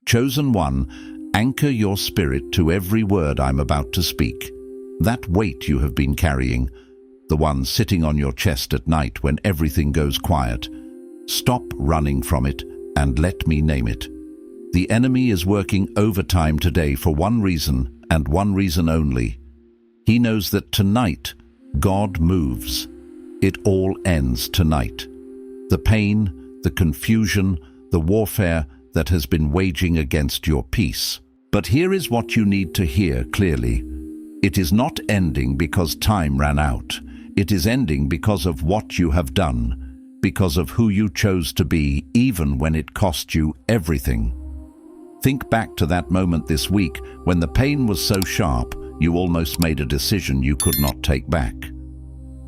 Chosen one, anchor your spirit to every word I'm about to speak. That weight you have been carrying, the one sitting on your chest at night when everything goes quiet, stop running from it and let me name it. The enemy is working overtime today for one reason and one reason only. He knows that tonight God moves. It all ends tonight. The pain, the confusion, the warfare that has been waging against your peace. But here is what you need to hear clearly. It is not ending because time ran out. It is ending because of what you have done, because of who you chose to be, even when it cost you everything. Think back to that moment this week when the pain was so sharp, you almost made a decision you could not take back.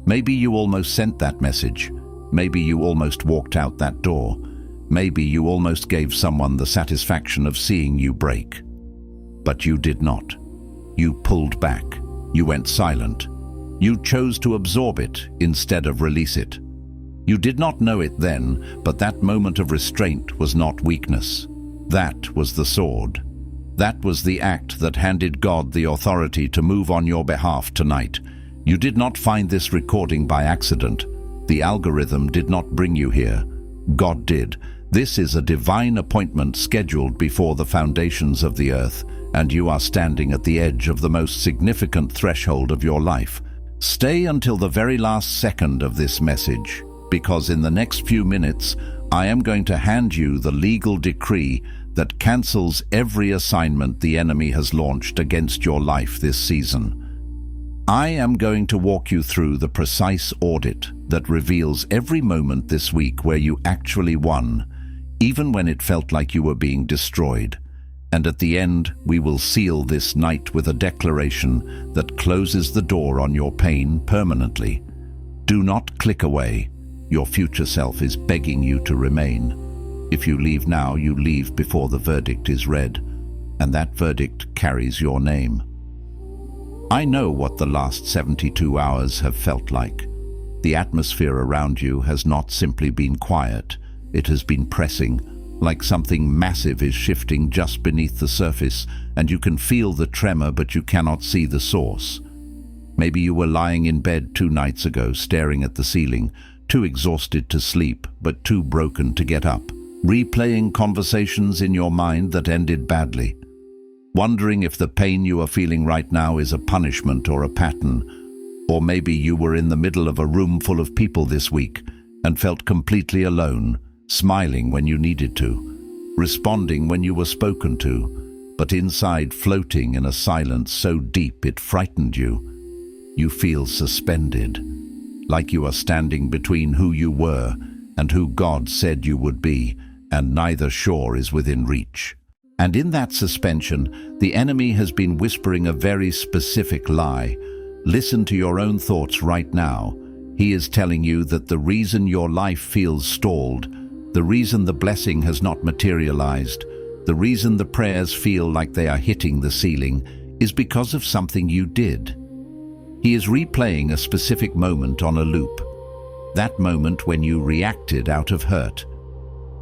Maybe you almost sent that message. Maybe you almost walked out that door. Maybe you almost gave someone the satisfaction of seeing you break. But you did not. You pulled back. You went silent. You chose to absorb it instead of release it. You did not know it then, but that moment of restraint was not weakness. That was the sword. That was the act that handed God the authority to move on your behalf tonight. You did not find this recording by accident. The algorithm did not bring you here. God did. This is a divine appointment scheduled before the foundations of the earth, and you are standing at the edge of the most significant threshold of your life. Stay until the very last second of this message, because in the next few minutes, I am going to hand you the legal decree that cancels every assignment the enemy has launched against your life this season. I am going to walk you through the precise audit that reveals every moment this week where you actually won, even when it felt like you were being destroyed. And at the end, we will seal this night with a declaration that closes the door on your pain permanently. Do not click away. Your future self is begging you to remain. If you leave now, you leave before the verdict is read, and that verdict carries your name. I know what the last 72 hours have felt like. The atmosphere around you has not simply been quiet, it has been pressing, like something massive is shifting just beneath the surface, and you can feel the tremor but you cannot see the source. Maybe you were lying in bed 2 nights ago, staring at the ceiling, too exhausted to sleep but too broken to get up, replaying conversations in your mind that ended badly, wondering if the pain you are feeling right now is a punishment or a pattern. Or maybe you were in the middle of a room full of people this week and felt completely alone, smiling when you needed to, responding when you were spoken to, but inside floating in a silence so deep it frightened you. You feel suspended, like you are standing between who you were and who God said you would be, and neither shore is within reach. And in that suspension, the enemy has been whispering a very specific lie. Listen to your own thoughts right now. He is telling you that the reason your life feels stalled, the reason the blessing has not materialized, the reason the prayers feel like they are hitting the ceiling, is because of something you did. He is replaying a specific moment on a loop. That moment when you reacted out of hurt.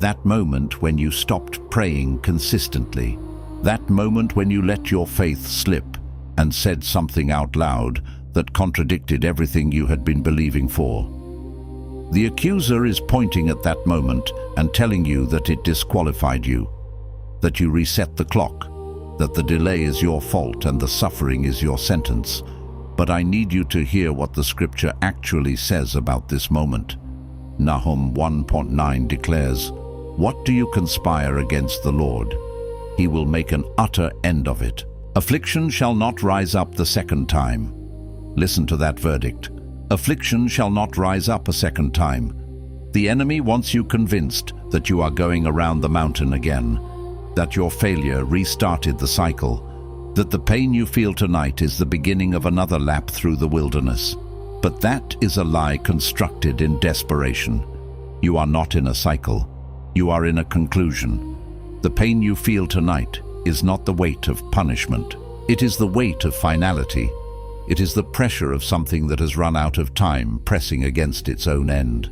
That moment when you stopped praying consistently. That moment when you let your faith slip and said something out loud that contradicted everything you had been believing for. The accuser is pointing at that moment and telling you that it disqualified you, that you reset the clock, that the delay is your fault and the suffering is your sentence. But I need you to hear what the scripture actually says about this moment. Nahum 1:9 declares, "What do you conspire against the Lord? He will make an utter end of it. Affliction shall not rise up the second time." Listen to that verdict. Affliction shall not rise up a second time. The enemy wants you convinced that you are going around the mountain again, that your failure restarted the cycle, that the pain you feel tonight is the beginning of another lap through the wilderness. But that is a lie constructed in desperation. You are not in a cycle. You are in a conclusion. The pain you feel tonight is not the weight of punishment. It is the weight of finality. It is the pressure of something that has run out of time pressing against its own end.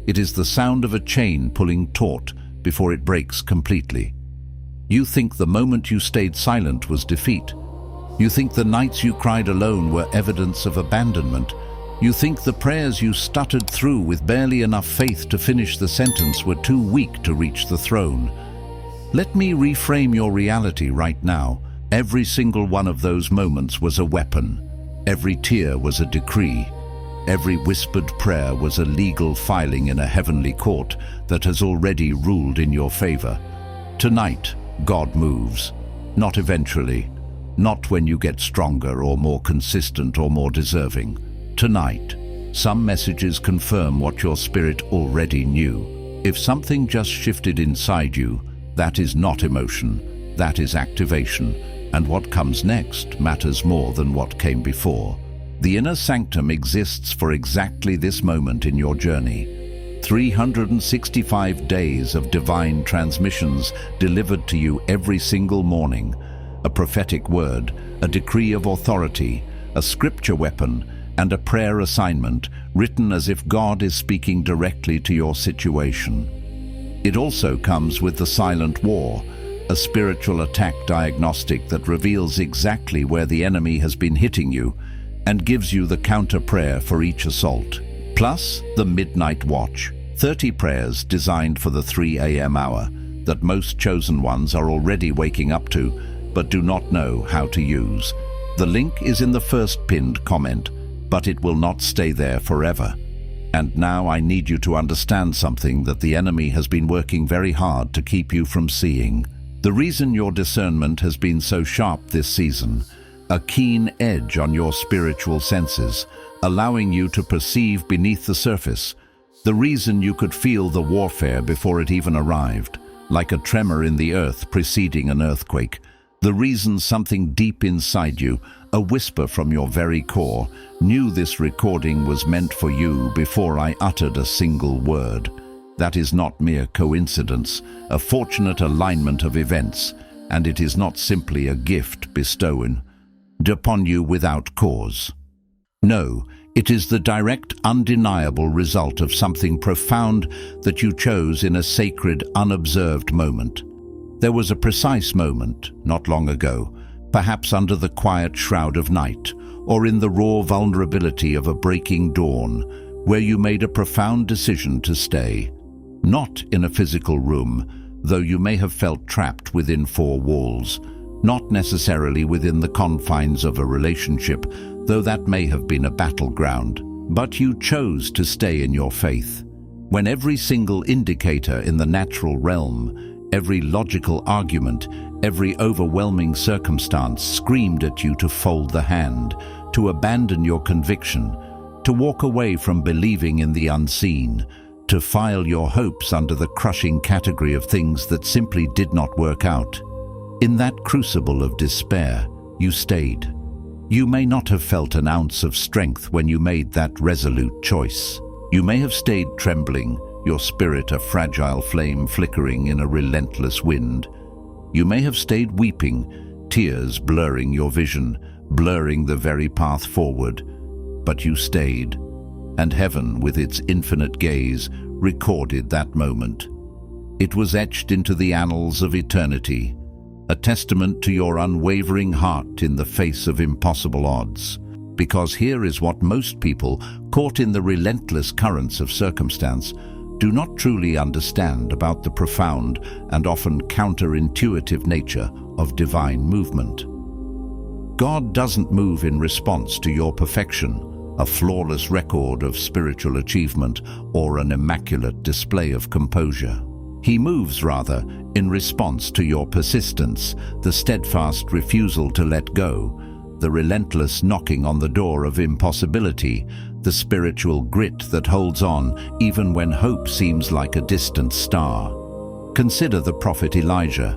It is the sound of a chain pulling taut before it breaks completely. You think the moment you stayed silent was defeat. You think the nights you cried alone were evidence of abandonment. You think the prayers you stuttered through with barely enough faith to finish the sentence were too weak to reach the throne. Let me reframe your reality right now. Every single one of those moments was a weapon. Every tear was a decree. Every whispered prayer was a legal filing in a heavenly court that has already ruled in your favor. Tonight, God moves. Not eventually. Not when you get stronger or more consistent or more deserving. Tonight, some messages confirm what your spirit already knew. If something just shifted inside you, that is not emotion, that is activation. And what comes next matters more than what came before. The inner sanctum exists for exactly this moment in your journey. 365 days of divine transmissions delivered to you every single morning. A prophetic word, a decree of authority, a scripture weapon, and a prayer assignment written as if God is speaking directly to your situation. It also comes with the silent war, a spiritual attack diagnostic that reveals exactly where the enemy has been hitting you and gives you the counter prayer for each assault. Plus, the midnight watch, 30 prayers designed for the 3 a.m. hour that most chosen ones are already waking up to but do not know how to use. The link is in the first pinned comment, but it will not stay there forever. And now I need you to understand something that the enemy has been working very hard to keep you from seeing. The reason your discernment has been so sharp this season, a keen edge on your spiritual senses, allowing you to perceive beneath the surface. The reason you could feel the warfare before it even arrived, like a tremor in the earth preceding an earthquake. The reason something deep inside you, a whisper from your very core, knew this recording was meant for you before I uttered a single word. That is not mere coincidence, a fortunate alignment of events, and it is not simply a gift bestowed upon you without cause. No, it is the direct, undeniable result of something profound that you chose in a sacred, unobserved moment. There was a precise moment, not long ago, perhaps under the quiet shroud of night, or in the raw vulnerability of a breaking dawn, where you made a profound decision to stay. Not in a physical room, though you may have felt trapped within 4 walls. Not necessarily within the confines of a relationship, though that may have been a battleground. But you chose to stay in your faith. When every single indicator in the natural realm, every logical argument, every overwhelming circumstance screamed at you to fold the hand, to abandon your conviction, to walk away from believing in the unseen, to file your hopes under the crushing category of things that simply did not work out. In that crucible of despair, you stayed. You may not have felt an ounce of strength when you made that resolute choice. You may have stayed trembling, your spirit a fragile flame flickering in a relentless wind. You may have stayed weeping, tears blurring your vision, blurring the very path forward. But you stayed, and heaven, with its infinite gaze, recorded that moment. It was etched into the annals of eternity, a testament to your unwavering heart in the face of impossible odds. Because here is what most people, caught in the relentless currents of circumstance, do not truly understand about the profound and often counterintuitive nature of divine movement. God doesn't move in response to your perfection, a flawless record of spiritual achievement, or an immaculate display of composure. He moves, rather, in response to your persistence, the steadfast refusal to let go, the relentless knocking on the door of impossibility, the spiritual grit that holds on even when hope seems like a distant star. Consider the prophet Elijah.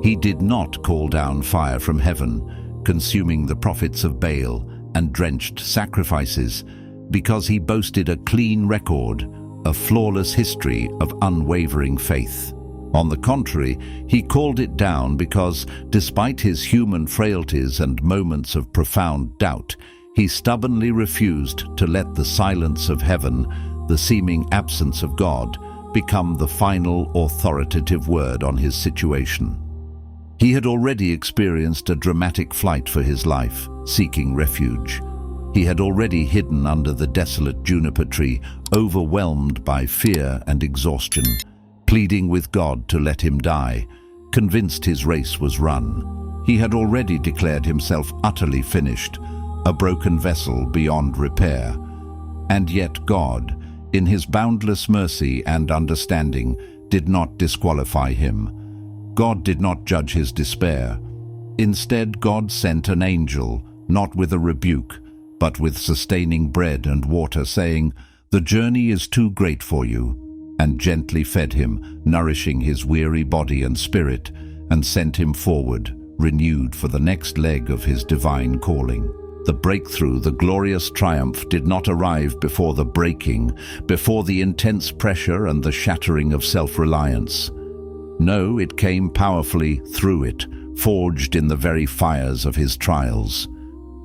He did not call down fire from heaven, consuming the prophets of Baal and drenched sacrifices, because he boasted a clean record, a flawless history of unwavering faith. On the contrary, he called it down because, despite his human frailties and moments of profound doubt, he stubbornly refused to let the silence of heaven, the seeming absence of God, become the final authoritative word on his situation. He had already experienced a dramatic flight for his life, seeking refuge. He had already hidden under the desolate juniper tree, overwhelmed by fear and exhaustion, pleading with God to let him die, convinced his race was run. He had already declared himself utterly finished, a broken vessel beyond repair. And yet God, in his boundless mercy and understanding, did not disqualify him. God did not judge his despair. Instead, God sent an angel, not with a rebuke, but with sustaining bread and water, saying, "The journey is too great for you," and gently fed him, nourishing his weary body and spirit, and sent him forward, renewed for the next leg of his divine calling. The breakthrough, the glorious triumph, did not arrive before the breaking, before the intense pressure and the shattering of self-reliance. No, it came powerfully through it, forged in the very fires of his trials.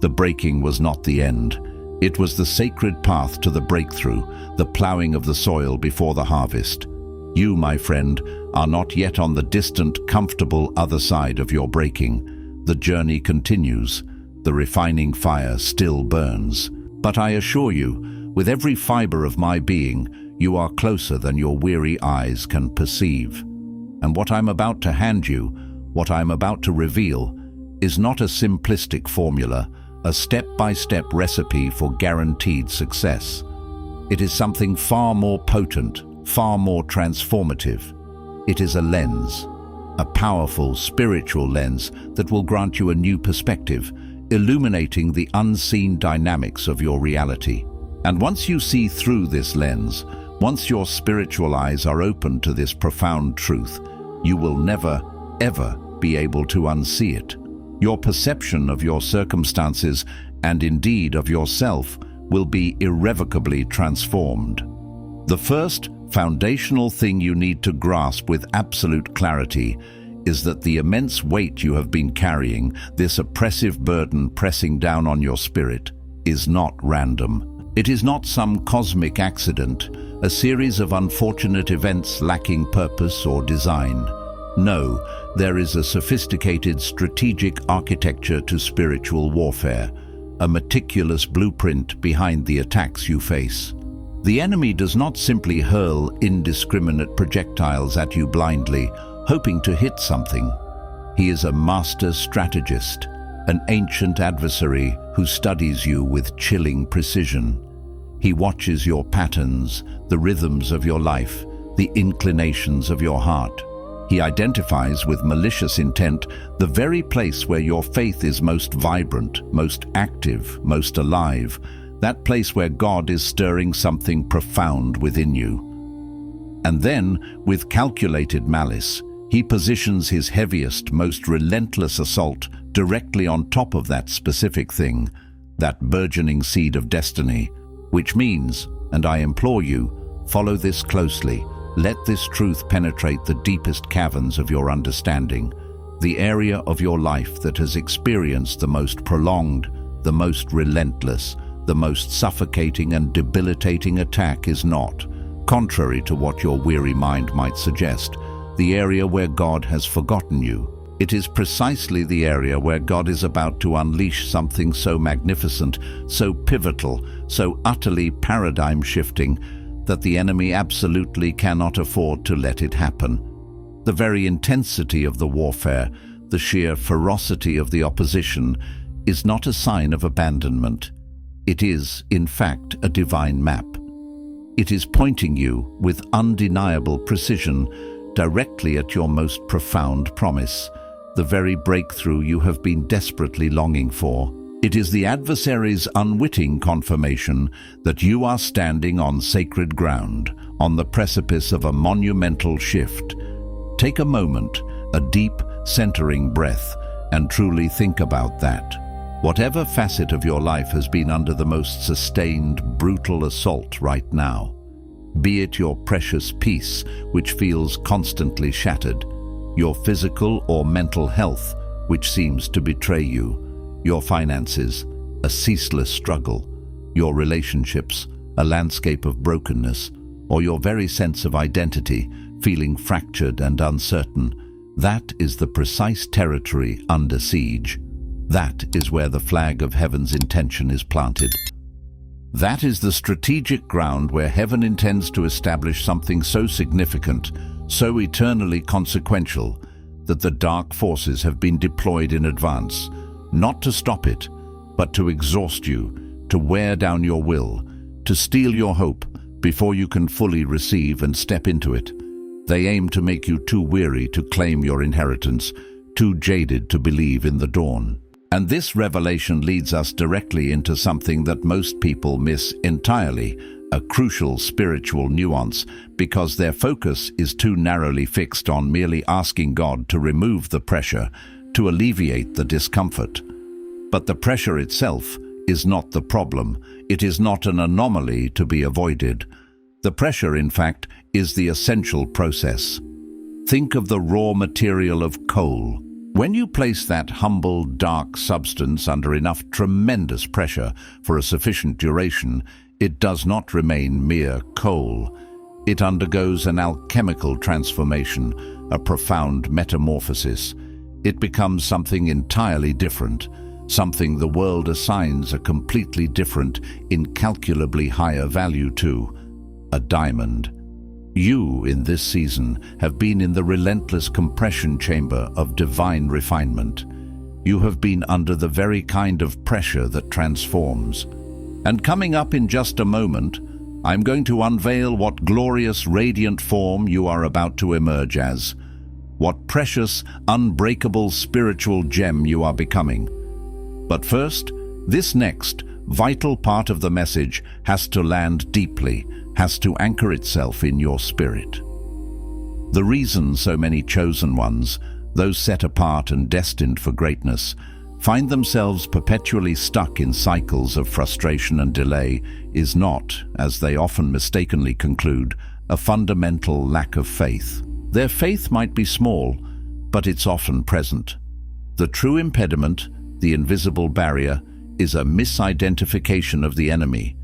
The breaking was not the end. It was the sacred path to the breakthrough, the plowing of the soil before the harvest. You, my friend, are not yet on the distant, comfortable other side of your breaking. The journey continues. The refining fire still burns. But I assure you, with every fiber of my being, you are closer than your weary eyes can perceive. And what I'm about to hand you, what I'm about to reveal, is not a simplistic formula, a step-by-step recipe for guaranteed success. It is something far more potent, far more transformative. It is a lens, a powerful spiritual lens that will grant you a new perspective, illuminating the unseen dynamics of your reality. And once you see through this lens, once your spiritual eyes are open to this profound truth, you will never, ever be able to unsee it. Your perception of your circumstances, and indeed of yourself, will be irrevocably transformed. The first foundational thing you need to grasp with absolute clarity is that the immense weight you have been carrying, this oppressive burden pressing down on your spirit, is not random. It is not some cosmic accident, a series of unfortunate events lacking purpose or design. No, there is a sophisticated strategic architecture to spiritual warfare, a meticulous blueprint behind the attacks you face. The enemy does not simply hurl indiscriminate projectiles at you blindly, hoping to hit something. He is a master strategist, an ancient adversary who studies you with chilling precision. He watches your patterns, the rhythms of your life, the inclinations of your heart. He identifies with malicious intent the very place where your faith is most vibrant, most active, most alive, that place where God is stirring something profound within you. And then, with calculated malice, he positions his heaviest, most relentless assault directly on top of that specific thing, that burgeoning seed of destiny, which means, and I implore you, follow this closely. Let this truth penetrate the deepest caverns of your understanding, the area of your life that has experienced the most prolonged, the most relentless, the most suffocating and debilitating attack is not, contrary to what your weary mind might suggest, the area where God has forgotten you. It is precisely the area where God is about to unleash something so magnificent, so pivotal, so utterly paradigm-shifting, that the enemy absolutely cannot afford to let it happen. The very intensity of the warfare, the sheer ferocity of the opposition, is not a sign of abandonment. It is, in fact, a divine map. It is pointing you, with undeniable precision, directly at your most profound promise, the very breakthrough you have been desperately longing for. It is the adversary's unwitting confirmation that you are standing on sacred ground, on the precipice of a monumental shift. Take a moment, a deep, centering breath, and truly think about that. Whatever facet of your life has been under the most sustained, brutal assault right now, be it your precious peace, which feels constantly shattered, your physical or mental health, which seems to betray you, your finances, a ceaseless struggle, your relationships, a landscape of brokenness, or your very sense of identity, feeling fractured and uncertain, That is the precise territory under siege. That is where the flag of heaven's intention is planted. That is the strategic ground where heaven intends to establish something so significant, so eternally consequential, that the dark forces have been deployed in advance, not to stop it, but to exhaust you, to wear down your will, to steal your hope before you can fully receive and step into it. They aim to make you too weary to claim your inheritance, too jaded to believe in the dawn. And this revelation leads us directly into something that most people miss entirely, a crucial spiritual nuance, because their focus is too narrowly fixed on merely asking God to remove the pressure, to alleviate the discomfort. But the pressure itself is not the problem. It is not an anomaly to be avoided. The pressure, in fact, is the essential process. Think of the raw material of coal. When you place that humble, dark substance under enough tremendous pressure for a sufficient duration, it does not remain mere coal. It undergoes an alchemical transformation, a profound metamorphosis. It becomes something entirely different, something the world assigns a completely different, incalculably higher value to: a diamond. You, in this season, have been in the relentless compression chamber of divine refinement. You have been under the very kind of pressure that transforms. And coming up in just a moment, I'm going to unveil what glorious, radiant form you are about to emerge as. What precious, unbreakable spiritual gem you are becoming. But first, this next, vital part of the message has to land deeply, has to anchor itself in your spirit. The reason so many chosen ones, those set apart and destined for greatness, find themselves perpetually stuck in cycles of frustration and delay is not, as they often mistakenly conclude, a fundamental lack of faith. Their faith might be small, but it's often present. The true impediment, the invisible barrier, is a misidentification of the enemy.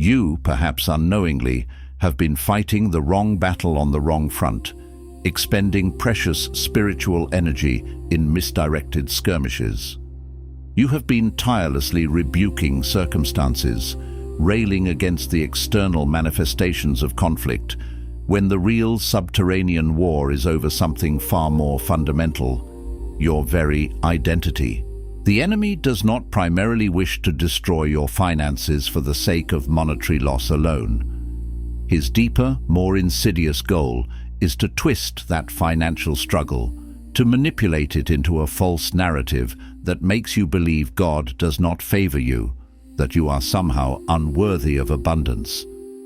You, perhaps unknowingly, have been fighting the wrong battle on the wrong front, expending precious spiritual energy in misdirected skirmishes. You have been tirelessly rebuking circumstances, railing against the external manifestations of conflict, when the real subterranean war is over something far more fundamental: your very identity. The enemy does not primarily wish to destroy your finances for the sake of monetary loss alone. His deeper, more insidious goal is to twist that financial struggle, to manipulate it into a false narrative that makes you believe God does not favor you, that you are somehow unworthy of abundance.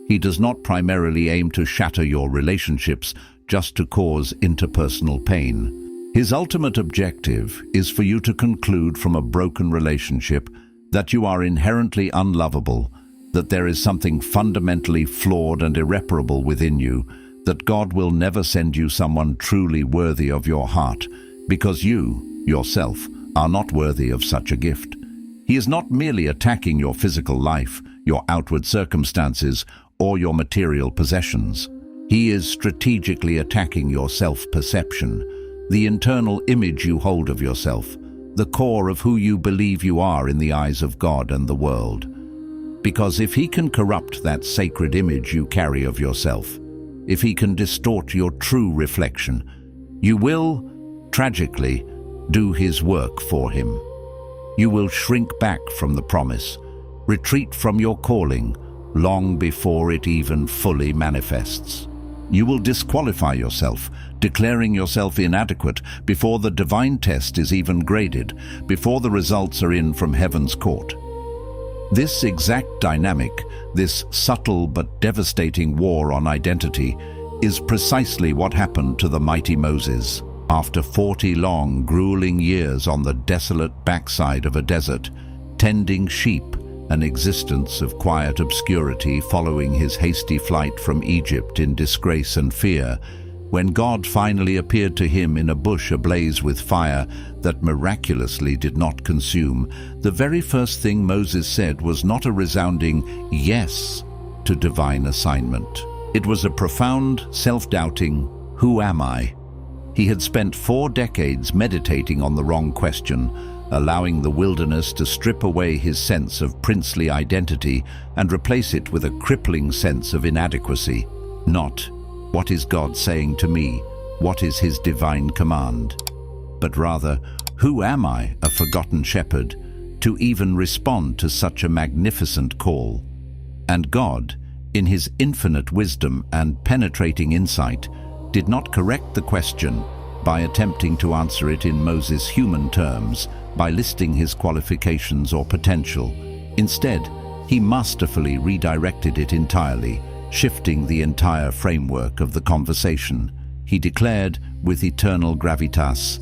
He does not primarily aim to shatter your relationships just to cause interpersonal pain. His ultimate objective is for you to conclude from a broken relationship that you are inherently unlovable, that there is something fundamentally flawed and irreparable within you, that God will never send you someone truly worthy of your heart, because you, yourself, are not worthy of such a gift. He is not merely attacking your physical life, your outward circumstances, or your material possessions. He is strategically attacking your self-perception, the internal image you hold of yourself, the core of who you believe you are in the eyes of God and the world. Because if he can corrupt that sacred image you carry of yourself, if he can distort your true reflection, you will, tragically, do his work for him. You will shrink back from the promise, retreat from your calling, long before it even fully manifests. You will disqualify yourself, declaring yourself inadequate before the divine test is even graded, before the results are in from heaven's court. This exact dynamic, this subtle but devastating war on identity, is precisely what happened to the mighty Moses. After 40 long, grueling years on the desolate backside of a desert, tending sheep, an existence of quiet obscurity following his hasty flight from Egypt in disgrace and fear, when God finally appeared to him in a bush ablaze with fire that miraculously did not consume, the very first thing Moses said was not a resounding yes to divine assignment. It was a profound, self-doubting, "Who am I?" He had spent 4 decades meditating on the wrong question, allowing the wilderness to strip away his sense of princely identity and replace it with a crippling sense of inadequacy. Not, "What is God saying to me? What is his divine command?" but rather, "Who am I, a forgotten shepherd, to even respond to such a magnificent call?" And God, in his infinite wisdom and penetrating insight, did not correct the question by attempting to answer it in Moses' human terms, by listing his qualifications or potential. Instead, he masterfully redirected it entirely, shifting the entire framework of the conversation. He declared with eternal gravitas,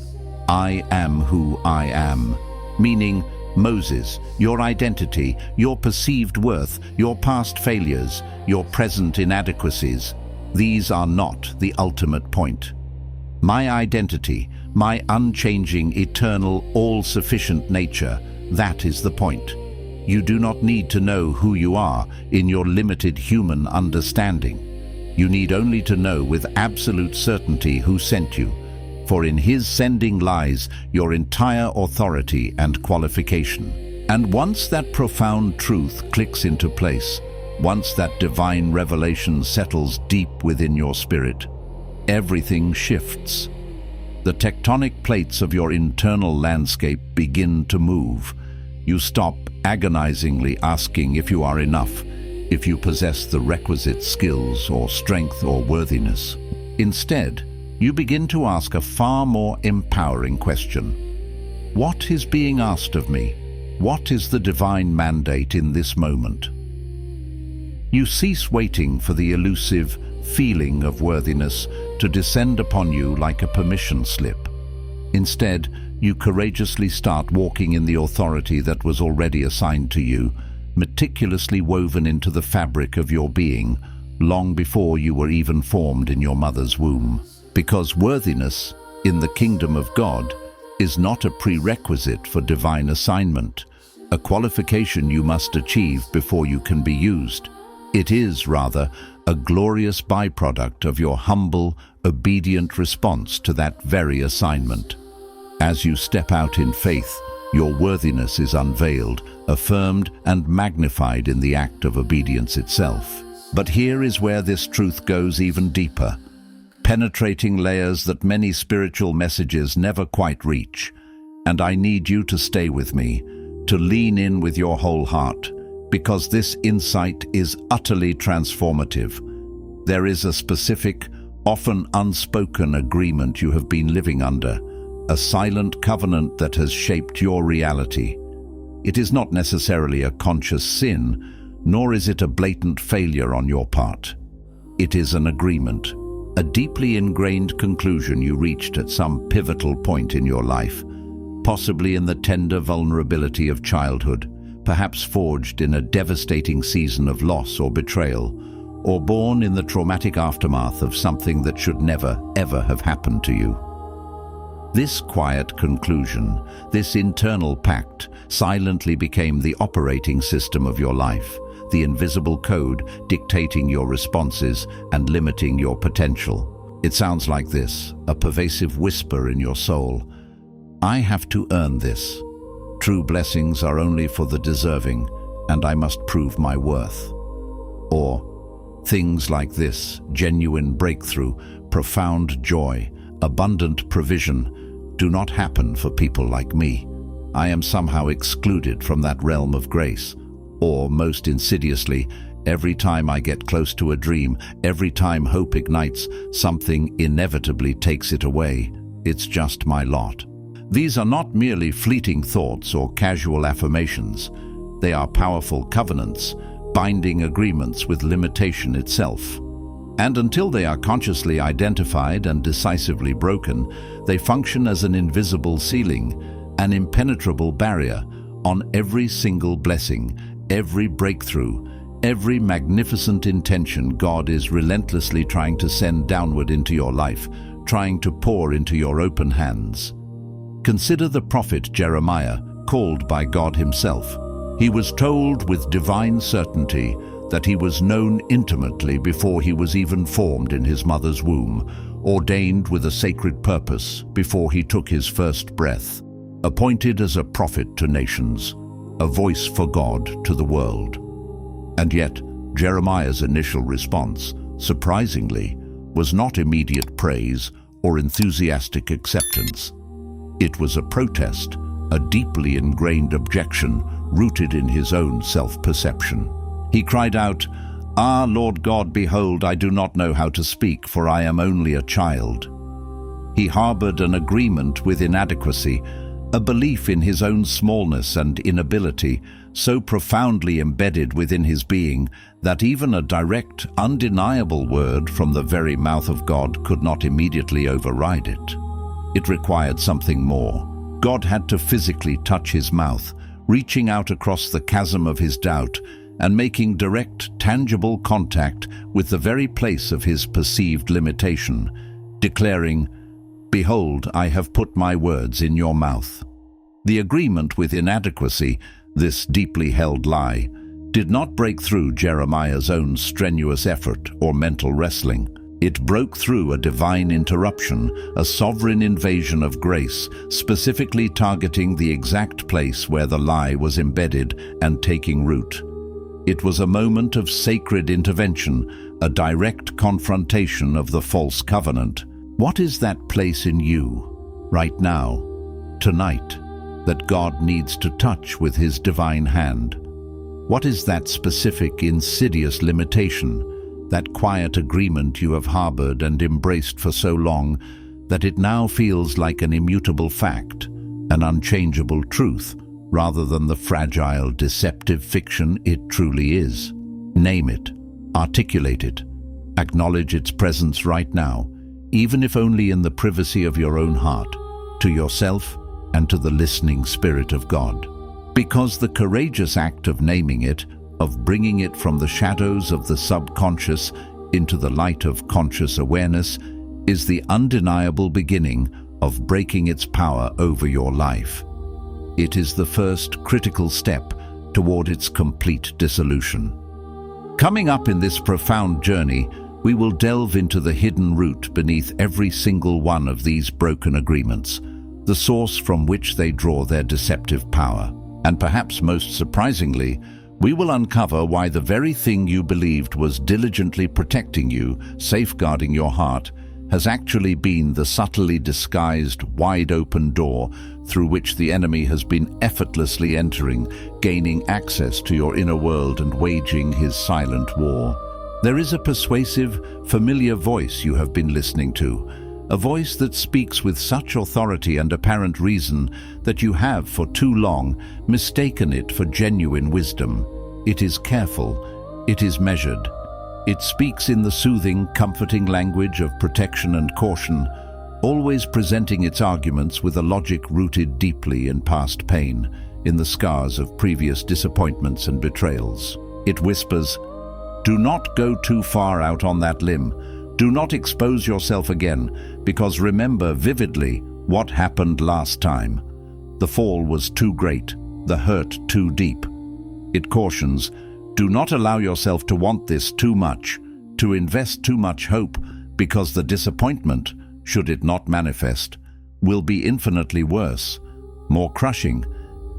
"I am who I am," meaning, Moses, your identity, your perceived worth, your past failures, your present inadequacies, these are not the ultimate point. My identity, my unchanging, eternal, all-sufficient nature, that is the point. You do not need to know who you are in your limited human understanding. You need only to know with absolute certainty who sent you, for in his sending lies your entire authority and qualification. And once that profound truth clicks into place, once that divine revelation settles deep within your spirit, everything shifts. The tectonic plates of your internal landscape begin to move. You stop agonizingly asking if you are enough, if you possess the requisite skills or strength or worthiness. Instead, you begin to ask a far more empowering question. What is being asked of me? What is the divine mandate in this moment? You cease waiting for the elusive feeling of worthiness to descend upon you like a permission slip. Instead, you courageously start walking in the authority that was already assigned to you, meticulously woven into the fabric of your being, long before you were even formed in your mother's womb. Because worthiness, in the kingdom of God, is not a prerequisite for divine assignment, a qualification you must achieve before you can be used. It is, rather, a glorious byproduct of your humble, obedient response to that very assignment. As you step out in faith, your worthiness is unveiled, affirmed and magnified in the act of obedience itself. But here is where this truth goes even deeper, penetrating layers that many spiritual messages never quite reach. And I need you to stay with me, to lean in with your whole heart, because this insight is utterly transformative. There is a specific, often unspoken agreement you have been living under, a silent covenant that has shaped your reality. It is not necessarily a conscious sin, nor is it a blatant failure on your part. It is an agreement, a deeply ingrained conclusion you reached at some pivotal point in your life, possibly in the tender vulnerability of childhood, perhaps forged in a devastating season of loss or betrayal, or born in the traumatic aftermath of something that should never, ever have happened to you. This quiet conclusion, this internal pact, silently became the operating system of your life, the invisible code dictating your responses and limiting your potential. It sounds like this, a pervasive whisper in your soul. I have to earn this. True blessings are only for the deserving, and I must prove my worth. Or things like this, genuine breakthrough, profound joy, abundant provision, do not happen for people like me. I am somehow excluded from that realm of grace. Or, most insidiously, every time I get close to a dream, every time hope ignites, something inevitably takes it away. It's just my lot. These are not merely fleeting thoughts or casual affirmations. They are powerful covenants, binding agreements with limitation itself. And until they are consciously identified and decisively broken, they function as an invisible ceiling, an impenetrable barrier on every single blessing, every breakthrough, every magnificent intention God is relentlessly trying to send downward into your life, trying to pour into your open hands. Consider the prophet Jeremiah, called by God himself. He was told with divine certainty that he was known intimately before he was even formed in his mother's womb, ordained with a sacred purpose before he took his first breath, appointed as a prophet to nations, a voice for God to the world. And yet, Jeremiah's initial response, surprisingly, was not immediate praise or enthusiastic acceptance. It was a protest, a deeply ingrained objection rooted in his own self-perception. He cried out, "Ah, Lord God, behold, I do not know how to speak, for I am only a child." He harbored an agreement with inadequacy, a belief in his own smallness and inability, so profoundly embedded within his being that even a direct, undeniable word from the very mouth of God could not immediately override it. It required something more. God had to physically touch his mouth, reaching out across the chasm of his doubt and making direct, tangible contact with the very place of his perceived limitation, declaring, "Behold, I have put my words in your mouth." The agreement with inadequacy, this deeply held lie, did not break through Jeremiah's own strenuous effort or mental wrestling. It broke through a divine interruption, a sovereign invasion of grace, specifically targeting the exact place where the lie was embedded and taking root. It was a moment of sacred intervention, a direct confrontation of the false covenant. What is that place in you, right now, tonight, that God needs to touch with his divine hand? What is that specific, insidious limitation, that quiet agreement you have harbored and embraced for so long that it now feels like an immutable fact, an unchangeable truth, rather than the fragile, deceptive fiction it truly is? Name it, articulate it, acknowledge its presence right now, even if only in the privacy of your own heart, to yourself and to the listening Spirit of God. Because the courageous act of naming it, of bringing it from the shadows of the subconscious into the light of conscious awareness, is the undeniable beginning of breaking its power over your life. It is the first critical step toward its complete dissolution. Coming up in this profound journey, we will delve into the hidden root beneath every single one of these broken agreements, the source from which they draw their deceptive power. And perhaps most surprisingly, we will uncover why the very thing you believed was diligently protecting you, safeguarding your heart, has actually been the subtly disguised, wide-open door through which the enemy has been effortlessly entering, gaining access to your inner world and waging his silent war. There is a persuasive, familiar voice you have been listening to, a voice that speaks with such authority and apparent reason that you have, for too long, mistaken it for genuine wisdom. It is careful, it is measured. It speaks in the soothing, comforting language of protection and caution, always presenting its arguments with a logic rooted deeply in past pain, in the scars of previous disappointments and betrayals. It whispers, "Do not go too far out on that limb. Do not expose yourself again, because remember vividly what happened last time. The fall was too great, the hurt too deep." It cautions, "Do not allow yourself to want this too much, to invest too much hope, because the disappointment, should it not manifest, will be infinitely worse, more crushing,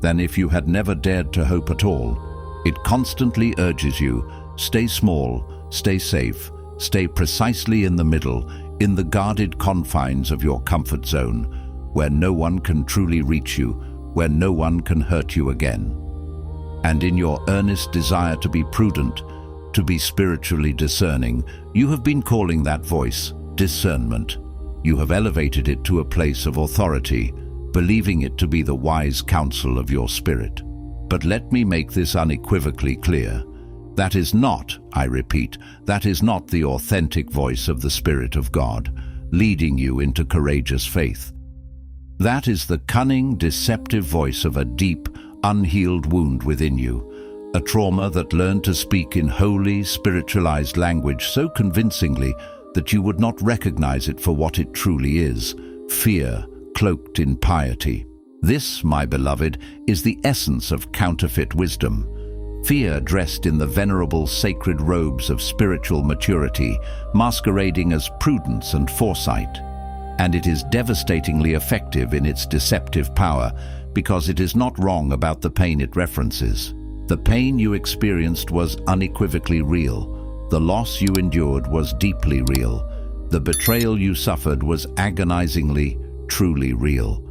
than if you had never dared to hope at all." It constantly urges you, stay small, stay safe, stay precisely in the middle, in the guarded confines of your comfort zone, where no one can truly reach you, where no one can hurt you again. And in your earnest desire to be prudent, to be spiritually discerning, you have been calling that voice discernment. You have elevated it to a place of authority, believing it to be the wise counsel of your spirit. But let me make this unequivocally clear. That is not, I repeat, that is not the authentic voice of the Spirit of God, leading you into courageous faith. That is the cunning, deceptive voice of a deep, unhealed wound within you, a trauma that learned to speak in holy, spiritualized language so convincingly that you would not recognize it for what it truly is, fear cloaked in piety. This, my beloved, is the essence of counterfeit wisdom. Fear dressed in the venerable sacred robes of spiritual maturity, masquerading as prudence and foresight. And it is devastatingly effective in its deceptive power because it is not wrong about the pain it references. The pain you experienced was unequivocally real. The loss you endured was deeply real. The betrayal you suffered was agonizingly, truly real.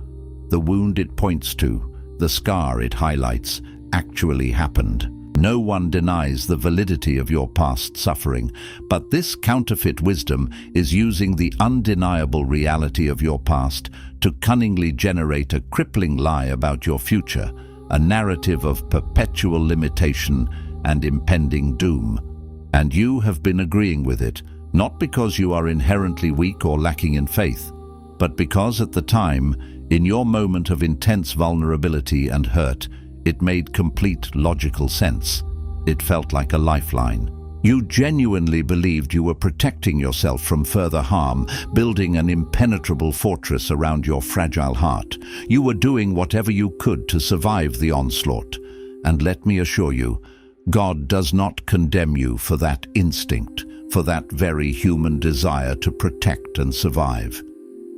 The wound it points to, the scar it highlights, actually happened. No one denies the validity of your past suffering, but this counterfeit wisdom is using the undeniable reality of your past to cunningly generate a crippling lie about your future, a narrative of perpetual limitation and impending doom. And you have been agreeing with it, not because you are inherently weak or lacking in faith, but because at the time, in your moment of intense vulnerability and hurt, it made complete logical sense. It felt like a lifeline. You genuinely believed you were protecting yourself from further harm, building an impenetrable fortress around your fragile heart. You were doing whatever you could to survive the onslaught. And let me assure you, God does not condemn you for that instinct, for that very human desire to protect and survive.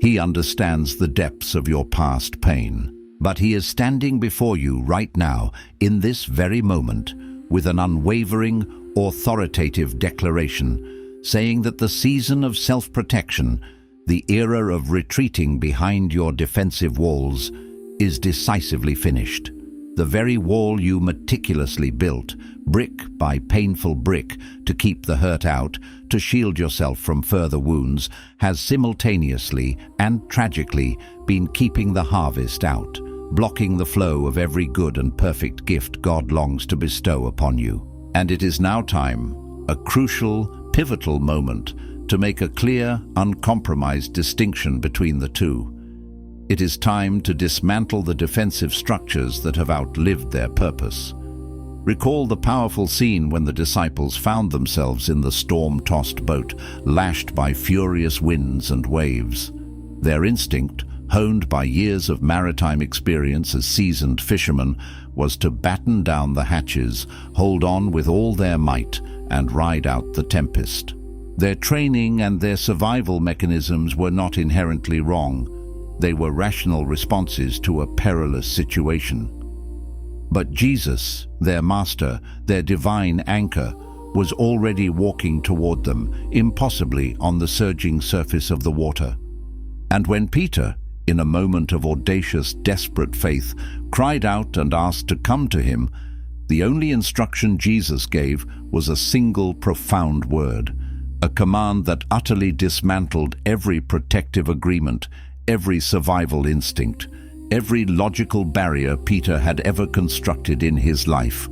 He understands the depths of your past pain. But He is standing before you right now, in this very moment, with an unwavering, authoritative declaration, saying that the season of self-protection, the era of retreating behind your defensive walls, is decisively finished. The very wall you meticulously built, brick by painful brick, to keep the hurt out, to shield yourself from further wounds, has simultaneously and tragically been keeping the harvest out, blocking the flow of every good and perfect gift God longs to bestow upon you. And it is now time, a crucial, pivotal moment, to make a clear, uncompromised distinction between the two. It is time to dismantle the defensive structures that have outlived their purpose. Recall the powerful scene when the disciples found themselves in the storm-tossed boat, lashed by furious winds and waves. Their instinct, honed by years of maritime experience as seasoned fishermen, was to batten down the hatches, hold on with all their might, and ride out the tempest. Their training and their survival mechanisms were not inherently wrong. They were rational responses to a perilous situation. But Jesus, their master, their divine anchor, was already walking toward them, impossibly on the surging surface of the water. And when Peter, in a moment of audacious, desperate faith, cried out and asked to come to him, the only instruction Jesus gave was a single profound word, a command that utterly dismantled every protective agreement, every survival instinct, every logical barrier Peter had ever constructed in his life.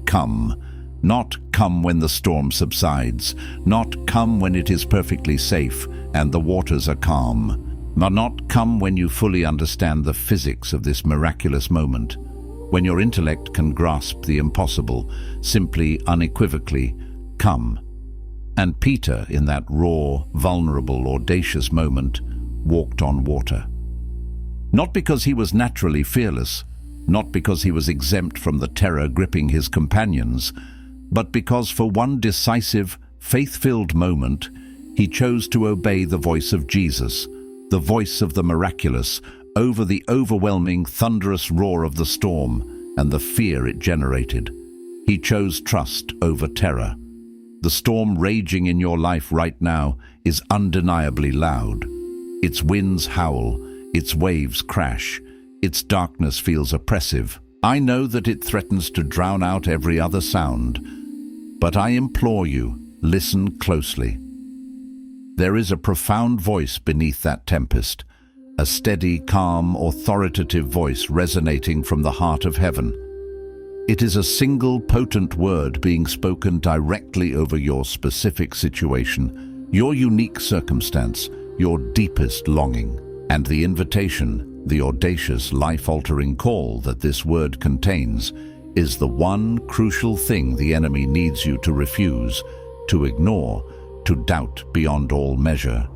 Come. Not come when the storm subsides, not come when it is perfectly safe and the waters are calm, but not come when you fully understand the physics of this miraculous moment, when your intellect can grasp the impossible, simply, unequivocally, come. And Peter, in that raw, vulnerable, audacious moment, walked on water. Not because he was naturally fearless, not because he was exempt from the terror gripping his companions, but because for one decisive, faith-filled moment, he chose to obey the voice of Jesus, the voice of the miraculous, over the overwhelming, thunderous roar of the storm and the fear it generated. He chose trust over terror. The storm raging in your life right now is undeniably loud. Its winds howl, its waves crash, its darkness feels oppressive. I know that it threatens to drown out every other sound, but I implore you, listen closely. There is a profound voice beneath that tempest, a steady, calm, authoritative voice resonating from the heart of heaven. It is a single potent word being spoken directly over your specific situation, your unique circumstance, your deepest longing. And the invitation, the audacious, life-altering call that this word contains, is the one crucial thing the enemy needs you to refuse, to ignore, to doubt beyond all measure.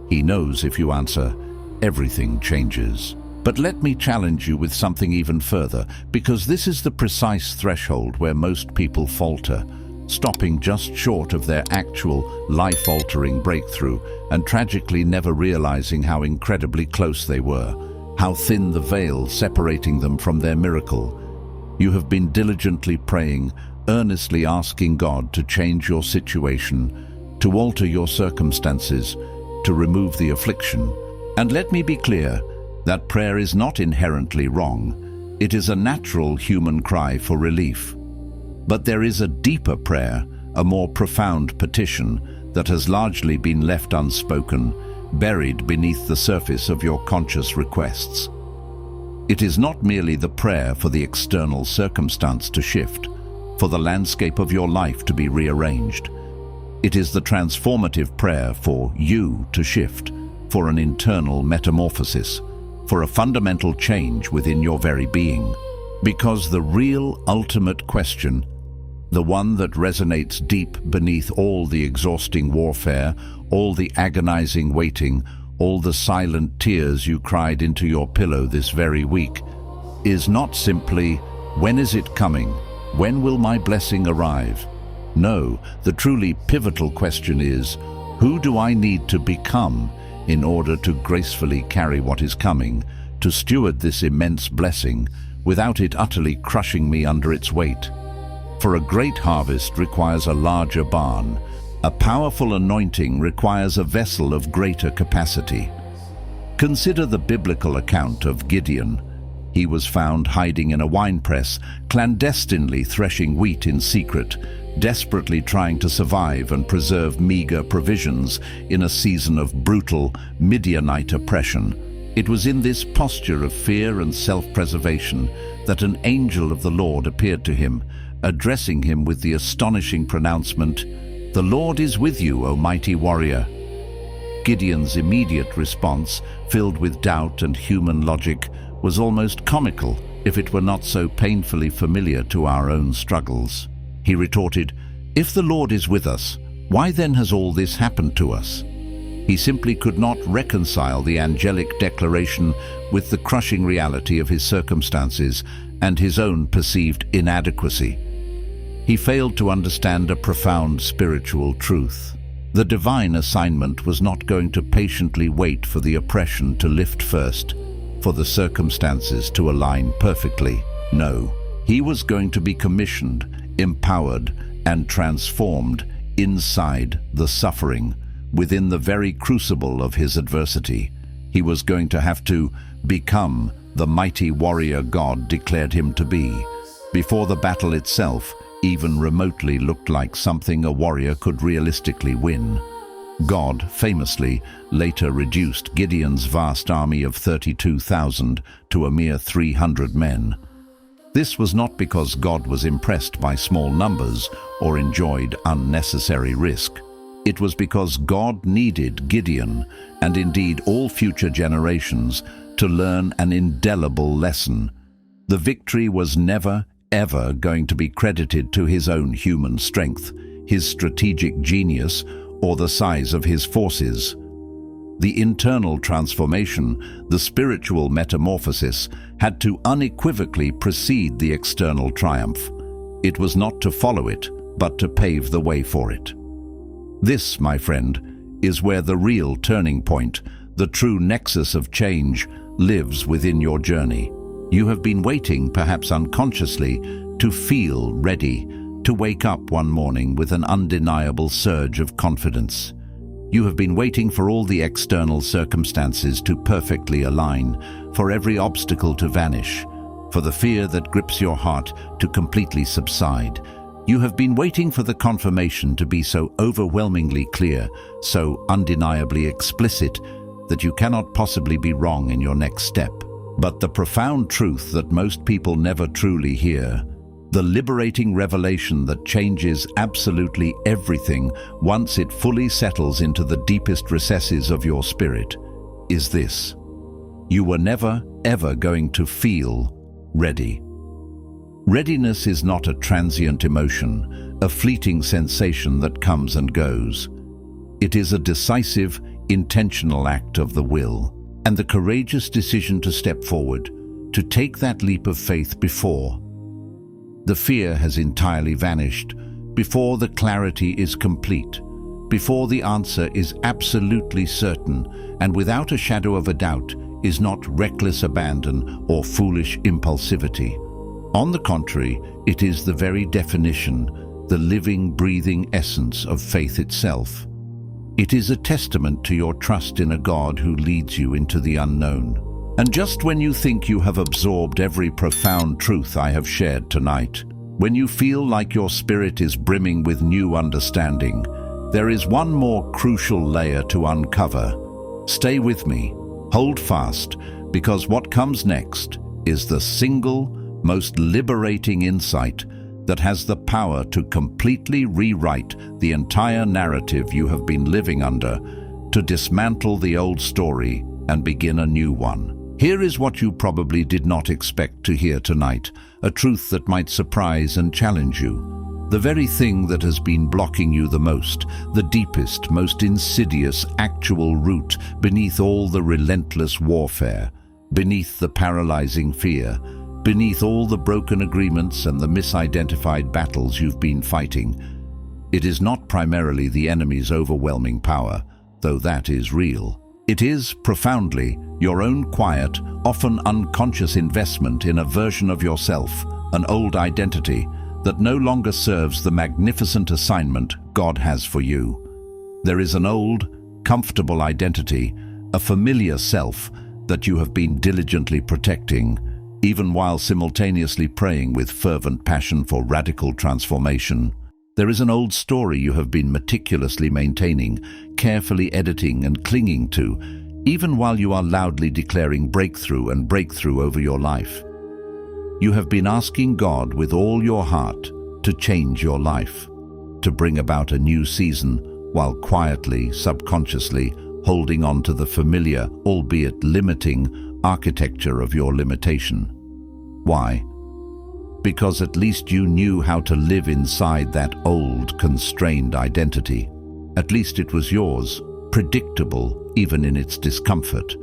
He knows if you answer, everything changes. But let me challenge you with something even further, because this is the precise threshold where most people falter, stopping just short of their actual life-altering breakthrough and tragically never realizing how incredibly close they were, how thin the veil separating them from their miracle. You have been diligently praying, earnestly asking God to change your situation, to alter your circumstances, to remove the affliction. And let me be clear, that prayer is not inherently wrong. It is a natural human cry for relief. But there is a deeper prayer, a more profound petition that has largely been left unspoken, buried beneath the surface of your conscious requests. It is not merely the prayer for the external circumstance to shift, for the landscape of your life to be rearranged. It is the transformative prayer for you to shift, for an internal metamorphosis, for a fundamental change within your very being. Because the real ultimate question, the one that resonates deep beneath all the exhausting warfare, all the agonizing waiting, all the silent tears you cried into your pillow this very week, is not simply, when is it coming? When will my blessing arrive? No, the truly pivotal question is, who do I need to become in order to gracefully carry what is coming, to steward this immense blessing without it utterly crushing me under its weight? For a great harvest requires a larger barn. A powerful anointing requires a vessel of greater capacity. Consider the biblical account of Gideon. He was found hiding in a winepress, clandestinely threshing wheat in secret, desperately trying to survive and preserve meager provisions in a season of brutal Midianite oppression. It was in this posture of fear and self-preservation that an angel of the Lord appeared to him, addressing him with the astonishing pronouncement, "The Lord is with you, O mighty warrior." Gideon's immediate response, filled with doubt and human logic, was almost comical if it were not so painfully familiar to our own struggles. He retorted, "If the Lord is with us, why then has all this happened to us?" He simply could not reconcile the angelic declaration with the crushing reality of his circumstances and his own perceived inadequacy. He failed to understand a profound spiritual truth. The divine assignment was not going to patiently wait for the oppression to lift first, for the circumstances to align perfectly. No, he was going to be commissioned, empowered, and transformed inside the suffering, within the very crucible of his adversity. He was going to have to become the mighty warrior God declared him to be, before the battle itself even remotely looked like something a warrior could realistically win. God famously later reduced Gideon's vast army of 32,000 to a mere 300 men. This was not because God was impressed by small numbers or enjoyed unnecessary risk. It was because God needed Gideon, and indeed all future generations, to learn an indelible lesson. The victory was never, ever going to be credited to his own human strength, his strategic genius, or the size of his forces. The internal transformation, the spiritual metamorphosis, had to unequivocally precede the external triumph. It was not to follow it, but to pave the way for it. This, my friend, is where the real turning point, the true nexus of change, lives within your journey. You have been waiting, perhaps unconsciously, to feel ready, to wake up one morning with an undeniable surge of confidence. You have been waiting for all the external circumstances to perfectly align, for every obstacle to vanish, for the fear that grips your heart to completely subside. You have been waiting for the confirmation to be so overwhelmingly clear, so undeniably explicit, that you cannot possibly be wrong in your next step. But the profound truth that most people never truly hear, the liberating revelation that changes absolutely everything once it fully settles into the deepest recesses of your spirit, is this: you were never, ever going to feel ready. Readiness is not a transient emotion, a fleeting sensation that comes and goes. It is a decisive, intentional act of the will. and the courageous decision to step forward, to take that leap of faith before the fear has entirely vanished, before the clarity is complete, before the answer is absolutely certain, and without a shadow of a doubt is not reckless abandon or foolish impulsivity. On the contrary, it is the very definition, the living, breathing essence of faith itself. It is a testament to your trust in a God who leads you into the unknown. And just when you think you have absorbed every profound truth I have shared tonight, when you feel like your spirit is brimming with new understanding, there is one more crucial layer to uncover. Stay with me, hold fast, because what comes next is the single, most liberating insight that has the power to completely rewrite the entire narrative you have been living under, to dismantle the old story and begin a new one. Here is what you probably did not expect to hear tonight, a truth that might surprise and challenge you. The very thing that has been blocking you the most, the deepest, most insidious, actual root beneath all the relentless warfare, beneath the paralyzing fear, beneath all the broken agreements and the misidentified battles you've been fighting. It is not primarily the enemy's overwhelming power, though that is real. It is, profoundly, your own quiet, often unconscious investment in a version of yourself, an old identity, that no longer serves the magnificent assignment God has for you. There is an old, comfortable identity, a familiar self that you have been diligently protecting, even while simultaneously praying with fervent passion for radical transformation. There is an old story you have been meticulously maintaining, carefully editing and clinging to, even while you are loudly declaring breakthrough and breakthrough over your life. You have been asking God with all your heart to change your life, to bring about a new season, while quietly, subconsciously, holding on to the familiar, albeit limiting, architecture of your limitation. Why? Because at least you knew how to live inside that old, constrained identity. At least it was yours, predictable even in its discomfort.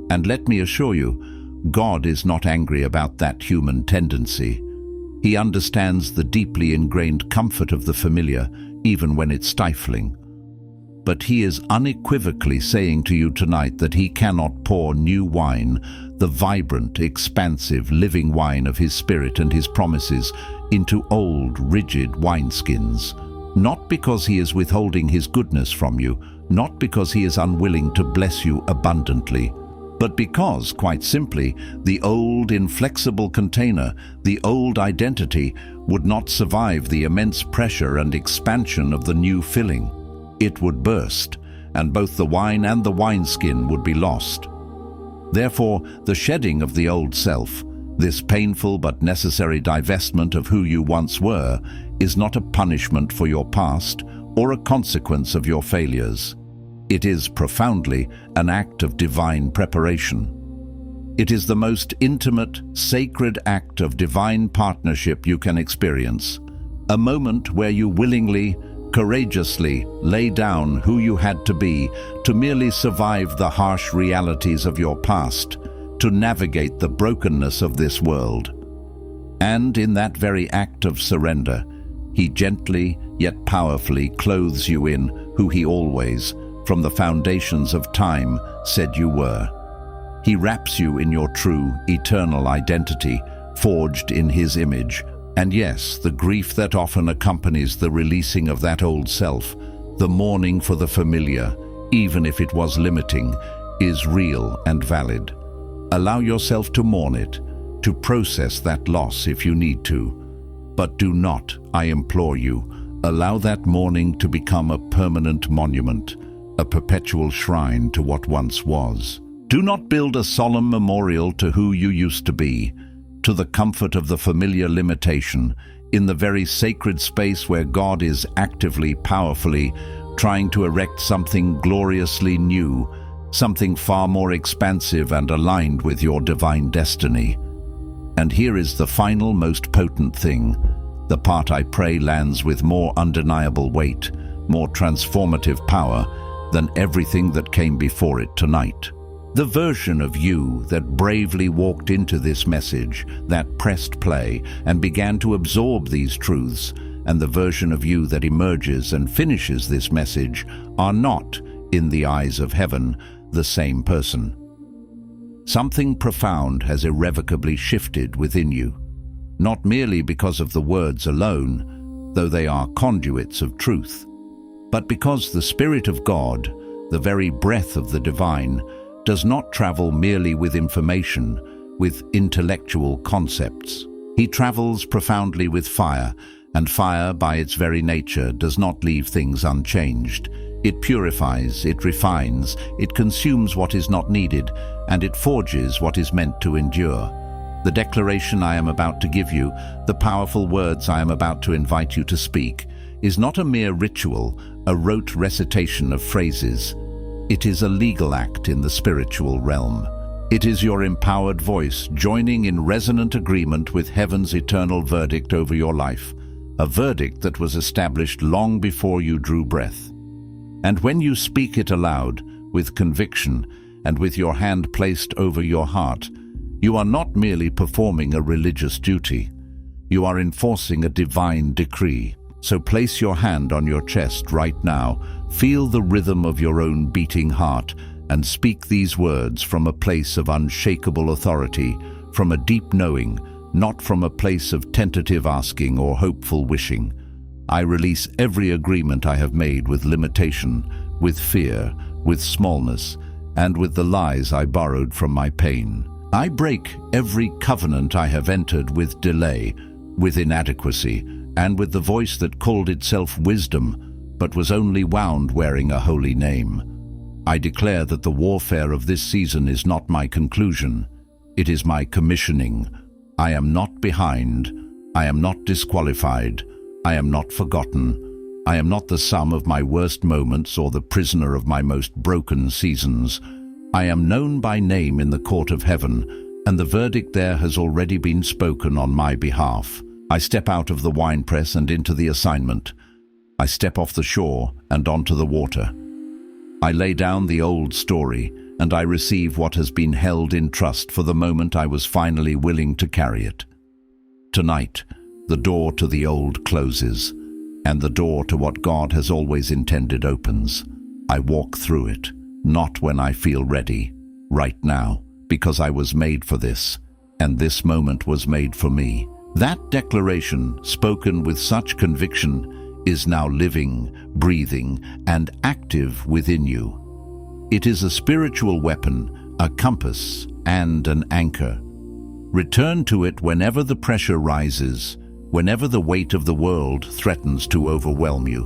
And let me assure you, God is not angry about that human tendency. He understands the deeply ingrained comfort of the familiar, even when it's stifling. But He is unequivocally saying to you tonight that He cannot pour new wine, the vibrant, expansive, living wine of His Spirit and His promises, into old, rigid wineskins. Not because He is withholding His goodness from you, not because He is unwilling to bless you abundantly, but because, quite simply, the old, inflexible container, the old identity, would not survive the immense pressure and expansion of the new filling. It would burst, and both the wine and the wineskin would be lost. Therefore, the shedding of the old self, this painful but necessary divestment of who you once were, is not a punishment for your past or a consequence of your failures. It is profoundly an act of divine preparation. It is the most intimate, sacred act of divine partnership you can experience, a moment where you willingly, courageously lay down who you had to be to merely survive the harsh realities of your past, to navigate the brokenness of this world. And in that very act of surrender, He gently yet powerfully clothes you in who He always, from the foundations of time, said you were. He wraps you in your true, eternal identity, forged in His image. And yes, the grief that often accompanies the releasing of that old self, the mourning for the familiar, even if it was limiting, is real and valid. Allow yourself to mourn it, to process that loss if you need to. But do not, I implore you, allow that mourning to become a permanent monument, a perpetual shrine to what once was. Do not build a solemn memorial to who you used to be, to the comfort of the familiar limitation, in the very sacred space where God is actively, powerfully trying to erect something gloriously new, something far more expansive and aligned with your divine destiny. And here is the final, most potent thing, the part I pray lands with more undeniable weight, more transformative power than everything that came before it tonight. The version of you that bravely walked into this message, that pressed play and began to absorb these truths, and the version of you that emerges and finishes this message are not, in the eyes of heaven, the same person. Something profound has irrevocably shifted within you, not merely because of the words alone, though they are conduits of truth, but because the Spirit of God, the very breath of the divine, does not travel merely with information, with intellectual concepts. He travels profoundly with fire, and fire, by its very nature, does not leave things unchanged. It purifies, it refines, it consumes what is not needed, and it forges what is meant to endure. The declaration I am about to give you, the powerful words I am about to invite you to speak, is not a mere ritual, a rote recitation of phrases. It is a legal act in the spiritual realm. It is your empowered voice joining in resonant agreement with heaven's eternal verdict over your life, a verdict that was established long before you drew breath. And when you speak it aloud, with conviction, and with your hand placed over your heart, you are not merely performing a religious duty. You are enforcing a divine decree. So place your hand on your chest right now, feel the rhythm of your own beating heart, and speak these words from a place of unshakable authority, from a deep knowing, not from a place of tentative asking or hopeful wishing. I release every agreement I have made with limitation, with fear, with smallness, and with the lies I borrowed from my pain. I break every covenant I have entered with delay, with inadequacy, and with the voice that called itself wisdom, but was only wound wearing a holy name. I declare that the warfare of this season is not my conclusion. It is my commissioning. I am not behind. I am not disqualified. I am not forgotten. I am not the sum of my worst moments or the prisoner of my most broken seasons. I am known by name in the court of heaven, and the verdict there has already been spoken on my behalf. I step out of the winepress and into the assignment. I step off the shore and onto the water. I lay down the old story, and I receive what has been held in trust for the moment I was finally willing to carry it. Tonight, the door to the old closes, and the door to what God has always intended opens. I walk through it, not when I feel ready, right now, because I was made for this, and this moment was made for me. That declaration, spoken with such conviction, is now living, breathing, and active within you. It is a spiritual weapon, a compass, and an anchor. Return to it whenever the pressure rises, whenever the weight of the world threatens to overwhelm you.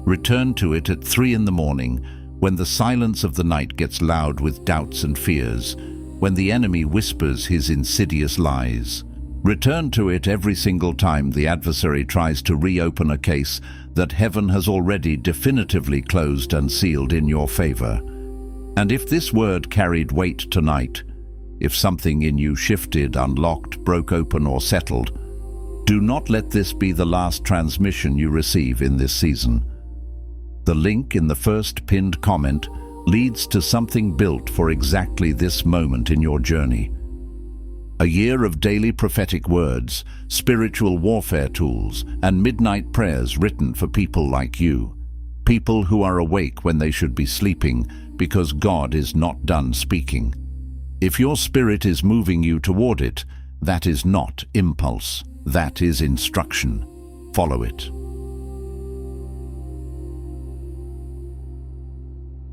Return to it at 3 in the morning, when the silence of the night gets loud with doubts and fears, when the enemy whispers his insidious lies. Return to it every single time the adversary tries to reopen a case that heaven has already definitively closed and sealed in your favor. And if this word carried weight tonight, if something in you shifted, unlocked, broke open, or settled, do not let this be the last transmission you receive in this season. The link in the first pinned comment leads to something built for exactly this moment in your journey. A year of daily prophetic words, spiritual warfare tools, and midnight prayers written for people like you. People who are awake when they should be sleeping, because God is not done speaking. If your spirit is moving you toward it, that is not impulse, that is instruction. Follow it.